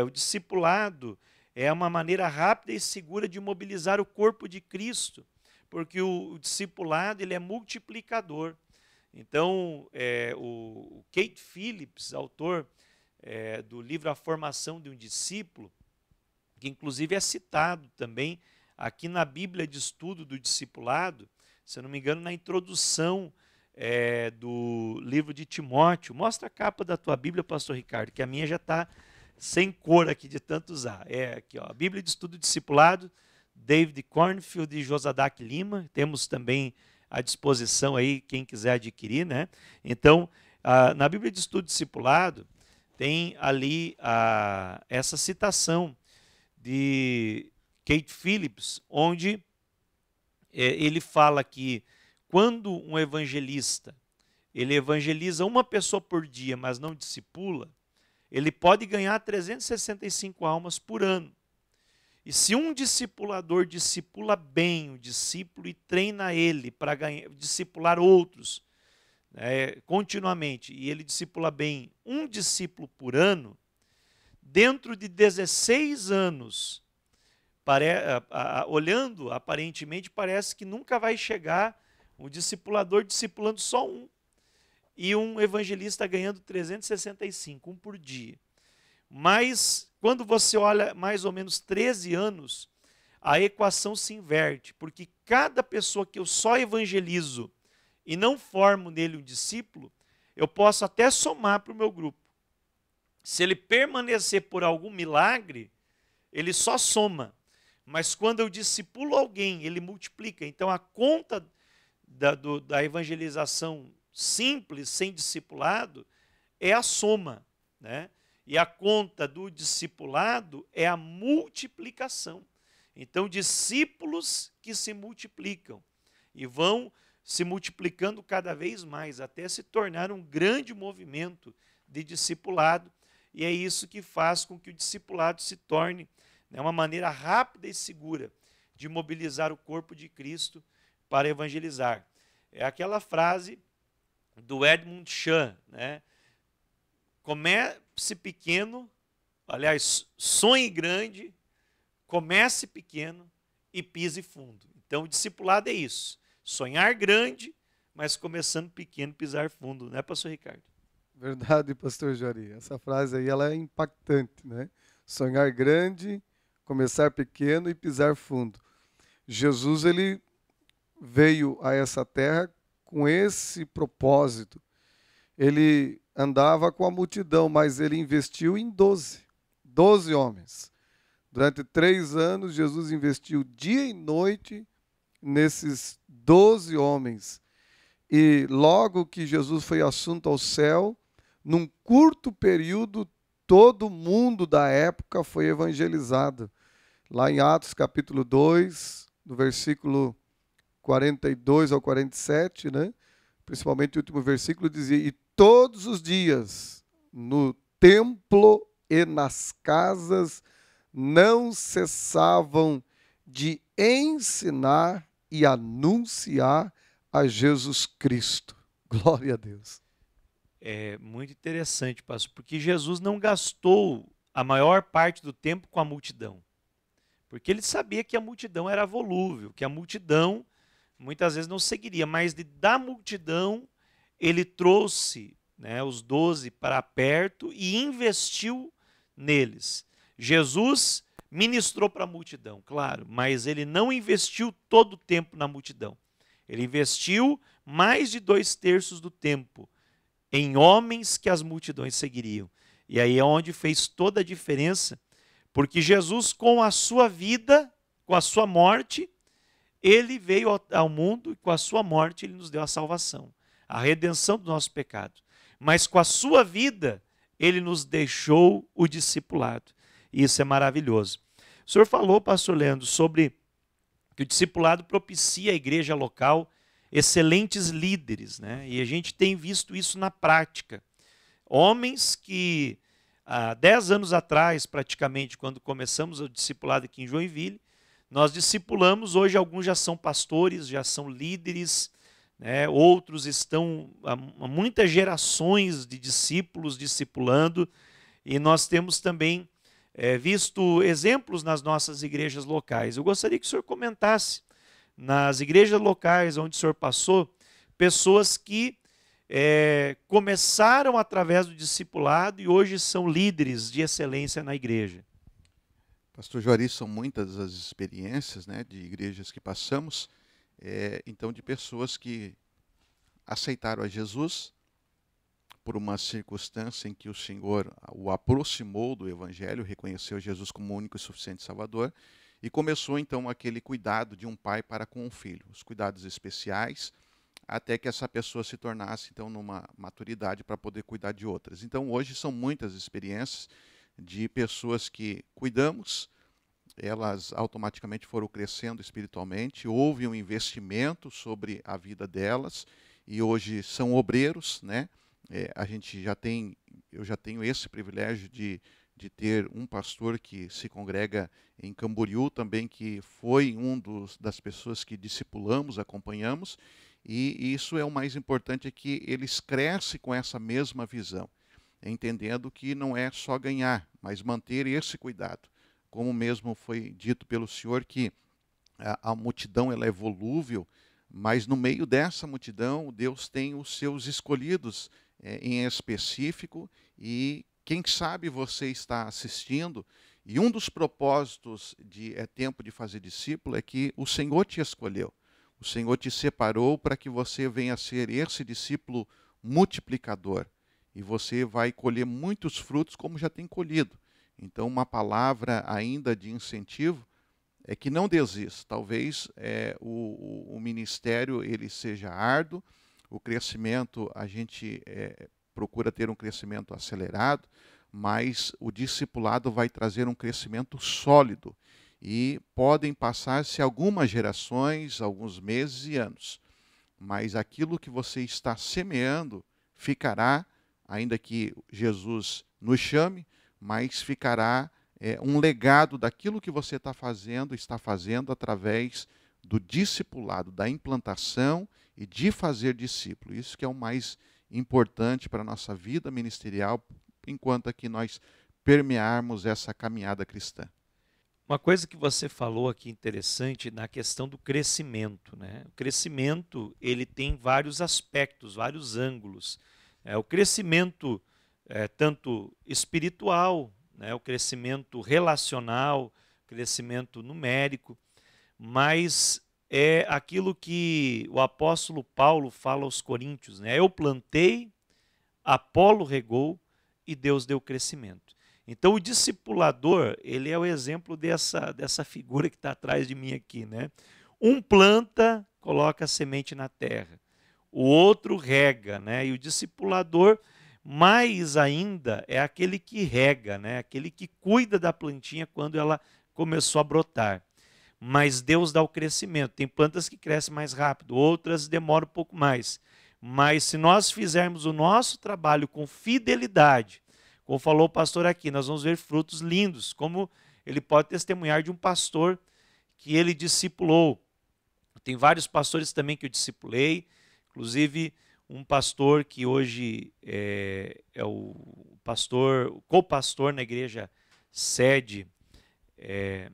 O discipulado é uma maneira rápida e segura de mobilizar o corpo de Cristo, porque o discipulado ele é multiplicador. Então, o Keith Phillips, autor do livro A Formação de um Discípulo, que inclusive é citado também aqui na Bíblia de Estudo do Discipulado, se eu não me engano, na introdução do livro de Timóteo. Mostra a capa da tua Bíblia, pastor Ricardo, que a minha já está sem cor aqui de tanto usar. Aqui, ó, a Bíblia de Estudo do Discipulado, David Cornfield e Josadac Lima. Temos também à disposição aí, quem quiser adquirir, né? Então, na Bíblia de Estudo do Discipulado, tem ali essa citação de Keith Phillips, onde ele fala que quando um evangelista ele evangeliza uma pessoa por dia, mas não discipula, ele pode ganhar 365 almas por ano. E se um discipulador discipula bem o discípulo e treina ele para discipular outros continuamente, e ele discipula bem um discípulo por ano, dentro de 16 anos, olhando, aparentemente, parece que nunca vai chegar um discipulador discipulando só um, e um evangelista ganhando 365, um por dia. Mas, quando você olha mais ou menos 13 anos, a equação se inverte, porque cada pessoa que eu só evangelizo e não formo nele um discípulo, eu posso até somar para o meu grupo. Se ele permanecer por algum milagre, ele só soma. Mas quando eu discipulo alguém, ele multiplica. Então a conta da evangelização simples, sem discipulado, é a soma, né? E a conta do discipulado é a multiplicação. Então, discípulos que se multiplicam e vão se multiplicando cada vez mais, até se tornar um grande movimento de discipulado. E é isso que faz com que o discipulado se torne, né, uma maneira rápida e segura de mobilizar o corpo de Cristo para evangelizar. É aquela frase do Edmund Chan, né? Comece pequeno, aliás, sonhe grande, comece pequeno e pise fundo. Então, o discipulado é isso. Sonhar grande, mas começando pequeno, pisar fundo, né, pastor Ricardo? Verdade, pastor Juari. Essa frase aí ela é impactante, né? Sonhar grande, começar pequeno e pisar fundo. Jesus ele veio a essa terra com esse propósito. Ele andava com a multidão, mas ele investiu em 12 homens. Durante 3 anos, Jesus investiu dia e noite nesses 12 homens. E logo que Jesus foi assunto ao céu, num curto período, todo mundo da época foi evangelizado. Lá em Atos capítulo 2, do versículo 42 ao 47, né? Principalmente o último versículo, dizia: e todos os dias, no templo e nas casas, não cessavam de ensinar e anunciar a Jesus Cristo. Glória a Deus. É muito interessante, pastor, porque Jesus não gastou a maior parte do tempo com a multidão. Porque ele sabia que a multidão era volúvel, que a multidão muitas vezes não seguiria, mas da multidão ele trouxe, né, os 12 para perto e investiu neles. Jesus ministrou para a multidão, claro, mas ele não investiu todo o tempo na multidão. Ele investiu mais de 2/3 do tempo em homens que as multidões seguiriam. E aí é onde fez toda a diferença, porque Jesus, com a sua vida, com a sua morte, ele veio ao mundo e com a sua morte ele nos deu a salvação, a redenção do nosso pecado. Mas com a sua vida, ele nos deixou o discipulado. E isso é maravilhoso. O senhor falou, pastor Leandro, sobre que o discipulado propicia à igreja local excelentes líderes, né? E a gente tem visto isso na prática. Homens que há 10 anos atrás, praticamente, quando começamos o discipulado aqui em Joinville, nós discipulamos, hoje alguns já são pastores, já são líderes, né? Outros estão há muitas gerações de discípulos discipulando, e nós temos também visto exemplos nas nossas igrejas locais. Eu gostaria que o senhor comentasse, nas igrejas locais onde o senhor passou, pessoas que começaram através do discipulado e hoje são líderes de excelência na igreja. Pastor Juari, são muitas as experiências, né, de igrejas que passamos, então de pessoas que aceitaram a Jesus por uma circunstância em que o Senhor o aproximou do Evangelho, reconheceu Jesus como o único e suficiente Salvador, e começou então aquele cuidado de um pai para com o filho, os cuidados especiais, até que essa pessoa se tornasse então numa maturidade para poder cuidar de outras. Então hoje são muitas experiências de pessoas que cuidamos, elas automaticamente foram crescendo espiritualmente, houve um investimento sobre a vida delas e hoje são obreiros, né? Eu já tenho esse privilégio de ter um pastor que se congrega em Camboriú também, que foi das pessoas que discipulamos, acompanhamos, e isso é o mais importante, é que eles crescem com essa mesma visão, entendendo que não é só ganhar, mas manter esse cuidado, como mesmo foi dito pelo senhor, que a multidão ela é volúvel, mas no meio dessa multidão, Deus tem os seus escolhidos em específico, e quem sabe você está assistindo, e um dos propósitos de Tempo de Fazer Discípulo é que o Senhor te escolheu, o Senhor te separou para que você venha a ser esse discípulo multiplicador, e você vai colher muitos frutos como já tem colhido. Então, uma palavra ainda de incentivo é que não desista. Talvez o ministério ele seja árduo, o crescimento, a gente procura ter um crescimento acelerado, mas o discipulado vai trazer um crescimento sólido. E podem passar-se algumas gerações, alguns meses e anos, mas aquilo que você está semeando ficará, ainda que Jesus nos chame, mas ficará um legado daquilo que você está fazendo através do discipulado, da implantação e de fazer discípulo. Isso que é o mais importante para a nossa vida ministerial, enquanto aqui nós permearmos essa caminhada cristã. Uma coisa que você falou aqui interessante na questão do crescimento, né? O crescimento ele tem vários aspectos, vários ângulos. O crescimento tanto espiritual, né? O crescimento relacional, o crescimento numérico, mas é aquilo que o apóstolo Paulo fala aos Coríntios, né? Eu plantei, Apolo regou e Deus deu crescimento. Então o discipulador, ele é o exemplo dessa figura que está atrás de mim aqui, né? Um planta, coloca a semente na terra, o outro rega, né? E o discipulador, mais ainda, é aquele que rega, né? Aquele que cuida da plantinha quando ela começou a brotar. Mas Deus dá o crescimento. Tem plantas que crescem mais rápido, outras demoram um pouco mais. Mas se nós fizermos o nosso trabalho com fidelidade, como falou o pastor aqui, nós vamos ver frutos lindos, como ele pode testemunhar de um pastor que ele discipulou. Tem vários pastores também que eu discipulei, inclusive um pastor que hoje é o co-pastor na igreja sede,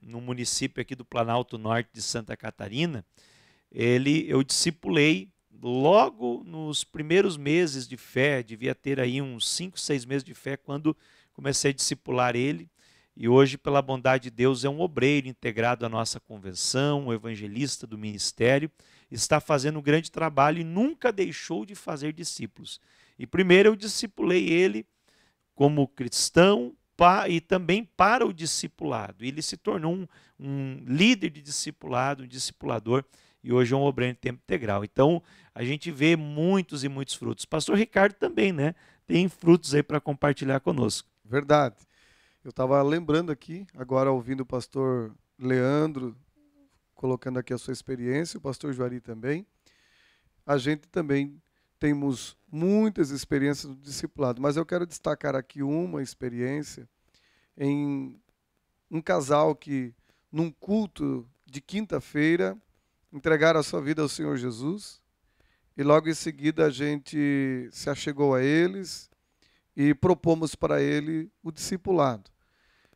no município aqui do Planalto Norte de Santa Catarina. Eu discipulei logo nos primeiros meses de fé, devia ter aí uns 5, 6 meses de fé, quando comecei a discipular ele, e hoje, pela bondade de Deus, é um obreiro integrado à nossa convenção, um evangelista do ministério, está fazendo um grande trabalho e nunca deixou de fazer discípulos. E primeiro eu discipulei ele como cristão e também para o discipulado. Ele se tornou um líder de discipulado, um discipulador, e hoje é um obreiro em tempo integral. Então, a gente vê muitos e muitos frutos. Pastor Ricardo também, né? Tem frutos aí para compartilhar conosco. Verdade. Eu estava lembrando aqui, agora ouvindo o pastor Leandro, colocando aqui a sua experiência, o pastor Juari também. A gente também temos muitas experiências do discipulado, mas eu quero destacar aqui uma experiência em um casal que, num culto de quinta-feira, entregaram a sua vida ao Senhor Jesus, e logo em seguida a gente se achegou a eles e propomos para ele o discipulado.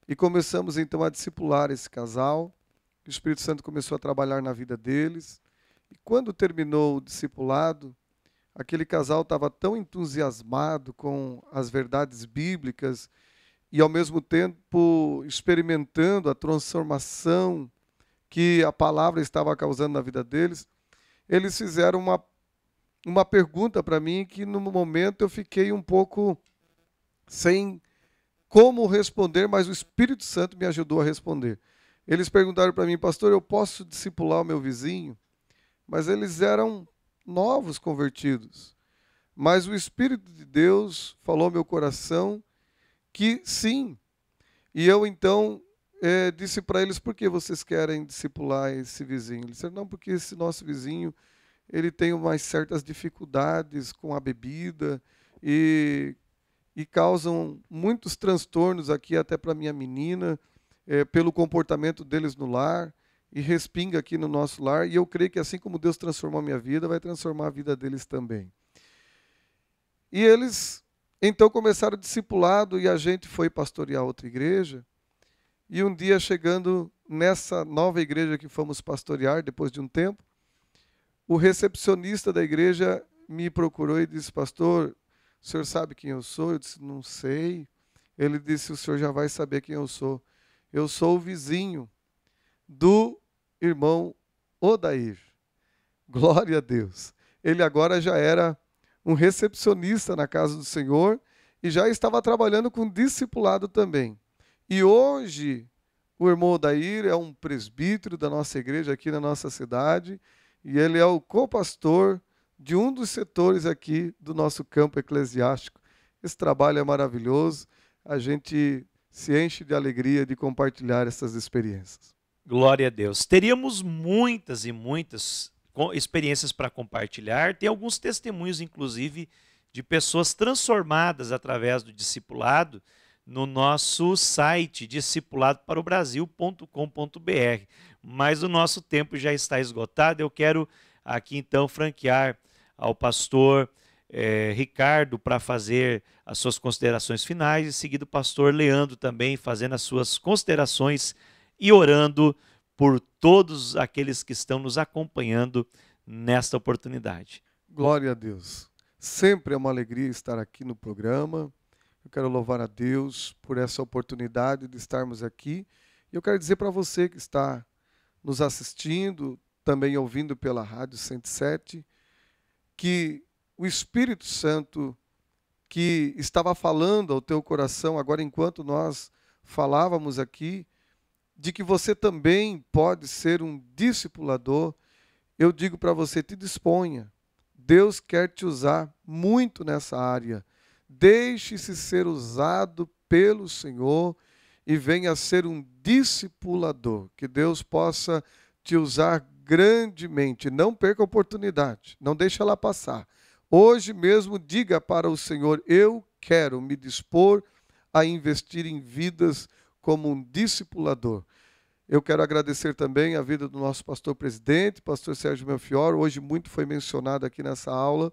E começamos então a discipular esse casal, o Espírito Santo começou a trabalhar na vida deles, e quando terminou o discipulado, aquele casal estava tão entusiasmado com as verdades bíblicas e ao mesmo tempo experimentando a transformação que a palavra estava causando na vida deles, eles fizeram uma pergunta para mim que no momento eu fiquei um pouco sem como responder, mas o Espírito Santo me ajudou a responder. Eles perguntaram para mim: pastor, eu posso discipular o meu vizinho? Mas eles eram novos convertidos. Mas o Espírito de Deus falou ao meu coração que sim. E eu então disse para eles: por que vocês querem discipular esse vizinho? Eles disseram: não, porque esse nosso vizinho ele tem umas certas dificuldades com a bebida e causam muitos transtornos aqui até para minha menina, pelo comportamento deles no lar, e respinga aqui no nosso lar, e eu creio que assim como Deus transformou a minha vida, vai transformar a vida deles também. E eles então começaram o discipulado, e a gente foi pastorear outra igreja, E um dia, chegando nessa nova igreja que fomos pastorear, depois de um tempo, o recepcionista da igreja me procurou e disse: pastor, o senhor sabe quem eu sou? Eu disse: não sei. Ele disse: o senhor já vai saber quem eu sou. Eu sou o vizinho do irmão Odair. Glória a Deus. Ele agora já era um recepcionista na casa do Senhor e já estava trabalhando com discipulado também. E hoje o irmão Odair é um presbítero da nossa igreja aqui na nossa cidade e ele é o co-pastor de um dos setores aqui do nosso campo eclesiástico. Esse trabalho é maravilhoso, a gente se enche de alegria de compartilhar essas experiências. Glória a Deus. Teríamos muitas e muitas experiências para compartilhar. Tem alguns testemunhos, inclusive, de pessoas transformadas através do discipulado no nosso site discipuladoparobrasil.com.br. Mas o nosso tempo já está esgotado. Eu quero aqui então franquear ao pastor Ricardo para fazer as suas considerações finais, e seguido o pastor Leandro também fazendo as suas considerações e orando por todos aqueles que estão nos acompanhando nesta oportunidade. Glória a Deus. Sempre é uma alegria estar aqui no programa. Eu quero louvar a Deus por essa oportunidade de estarmos aqui. E eu quero dizer para você que está nos assistindo, também ouvindo pela Rádio 107, que o Espírito Santo que estava falando ao teu coração agora enquanto nós falávamos aqui, de que você também pode ser um discipulador, eu digo para você, te disponha. Deus quer te usar muito nessa área. Deixe-se ser usado pelo Senhor e venha ser um discipulador. Que Deus possa te usar grandemente. Não perca a oportunidade, não deixe ela passar. Hoje mesmo diga para o Senhor: eu quero me dispor a investir em vidas como um discipulador. Eu quero agradecer também a vida do nosso pastor presidente, pastor Sérgio Melchior. Hoje muito foi mencionado aqui nessa aula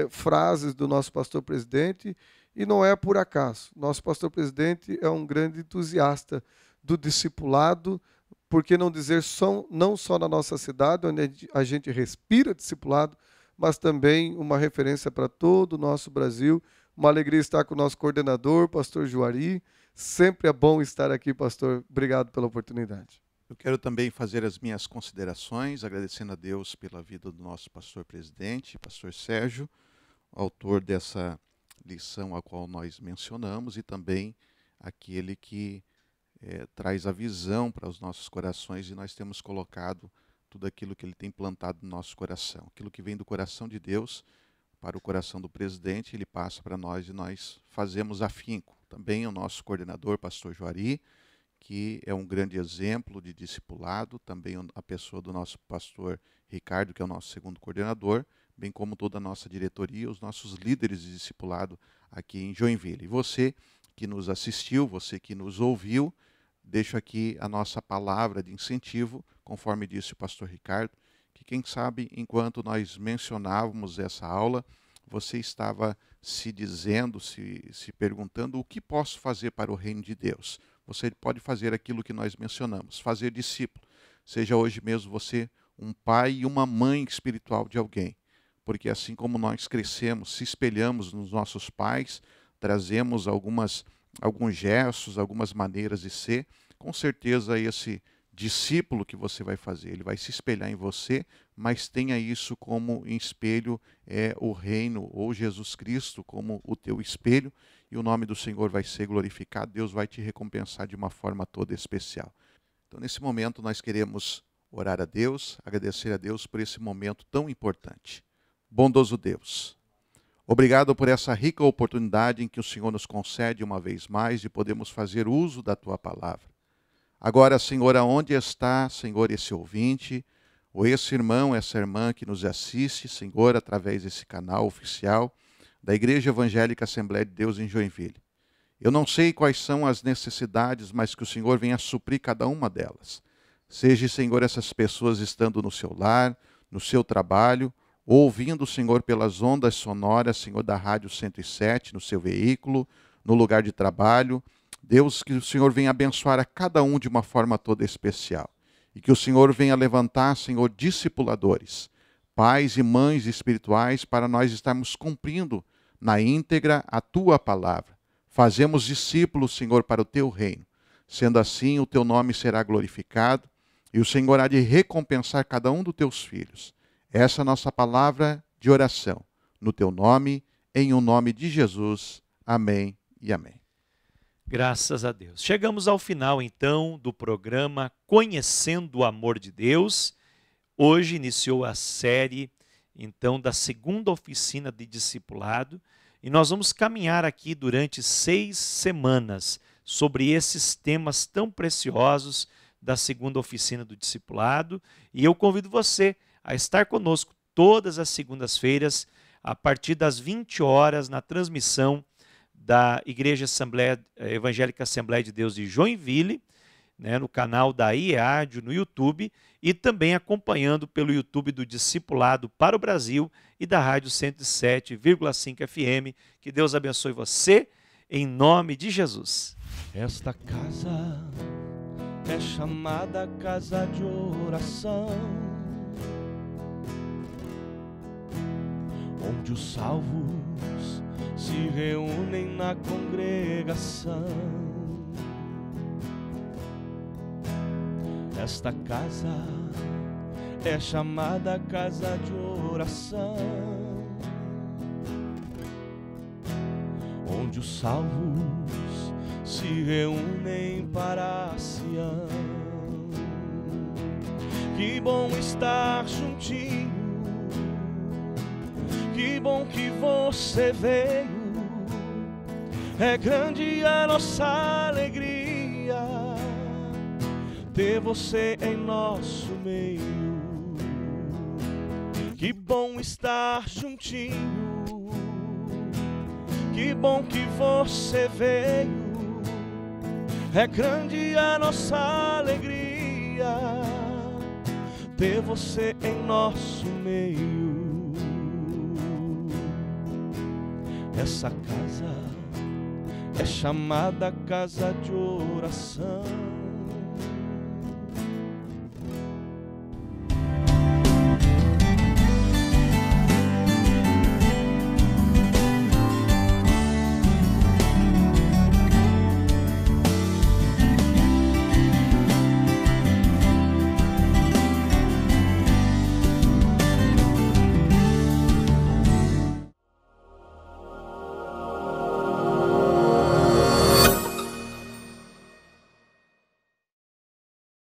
frases do nosso pastor presidente, e não é por acaso. Nosso pastor presidente é um grande entusiasta do discipulado, por que não dizer não só na nossa cidade, onde a gente respira discipulado, mas também uma referência para todo o nosso Brasil. Uma alegria estar com o nosso coordenador, pastor Juari. Sempre é bom estar aqui, pastor. Obrigado pela oportunidade. Eu quero também fazer as minhas considerações, agradecendo a Deus pela vida do nosso pastor presidente, pastor Sérgio, autor dessa lição a qual nós mencionamos, e também aquele que traz a visão para os nossos corações, e nós temos colocado tudo aquilo que ele tem plantado no nosso coração. Aquilo que vem do coração de Deus para o coração do presidente, ele passa para nós e nós fazemos afinco. Também o nosso coordenador, pastor Juari, que é um grande exemplo de discipulado, também a pessoa do nosso pastor Ricardo, que é o nosso segundo coordenador, bem como toda a nossa diretoria, os nossos líderes de discipulado aqui em Joinville. E você que nos assistiu, você que nos ouviu, deixo aqui a nossa palavra de incentivo, conforme disse o pastor Ricardo, que quem sabe, enquanto nós mencionávamos essa aula, você estava se dizendo, se perguntando: o que posso fazer para o reino de Deus? Você pode fazer aquilo que nós mencionamos, fazer discípulo. Seja hoje mesmo você um pai e uma mãe espiritual de alguém. Porque assim como nós crescemos, se espelhamos nos nossos pais, trazemos alguns gestos, algumas maneiras de ser, com certeza esse discípulo que você vai fazer, ele vai se espelhar em você, mas tenha isso como espelho, o reino, ou Jesus Cristo como o teu espelho, e o nome do Senhor vai ser glorificado, Deus vai te recompensar de uma forma toda especial. Então, nesse momento, nós queremos orar a Deus, agradecer a Deus por esse momento tão importante. Bondoso Deus, obrigado por essa rica oportunidade em que o Senhor nos concede uma vez mais de podermos fazer uso da Tua palavra. Agora, Senhor, aonde está, Senhor, esse ouvinte, ou esse irmão, essa irmã que nos assiste, Senhor, através desse canal oficial da Igreja Evangélica Assembleia de Deus em Joinville. Eu não sei quais são as necessidades, mas que o Senhor venha suprir cada uma delas. Seja, Senhor, essas pessoas estando no seu lar, no seu trabalho, ouvindo, Senhor, pelas ondas sonoras, Senhor, da Rádio 107, no seu veículo, no lugar de trabalho. Deus, que o Senhor venha abençoar a cada um de uma forma toda especial. E que o Senhor venha levantar, Senhor, discipuladores, pais e mães espirituais, para nós estarmos cumprindo na íntegra a Tua palavra. Fazemos discípulos, Senhor, para o Teu reino. Sendo assim, o Teu nome será glorificado e o Senhor há de recompensar cada um dos Teus filhos. Essa é a nossa palavra de oração. No Teu nome, em o nome de Jesus. Amém e amém. Graças a Deus. Chegamos ao final, então, do programa Conhecendo o Amor de Deus. Hoje iniciou a série, então, da segunda oficina de discipulado. E nós vamos caminhar aqui durante 6 semanas sobre esses temas tão preciosos da segunda oficina do discipulado. E eu convido você a estar conosco todas as segundas-feiras, a partir das 20 horas, na transmissão da Igreja Evangélica Assembleia de Deus de Joinville, né, no canal da IEAD, no YouTube, e também acompanhando pelo YouTube do Discipulado para o Brasil e da Rádio 107,5 FM. Que Deus abençoe você, em nome de Jesus. Esta casa é chamada casa de oração, onde os salvos se reúnem na congregação. Esta casa é chamada casa de oração, onde os salvos se reúnem para Sião. Que bom estar juntinho, que bom que você veio. É grande a nossa alegria ter você em nosso meio. Que bom estar juntinho, que bom que você veio. É grande a nossa alegria ter você em nosso meio. Essa casa é chamada casa de oração,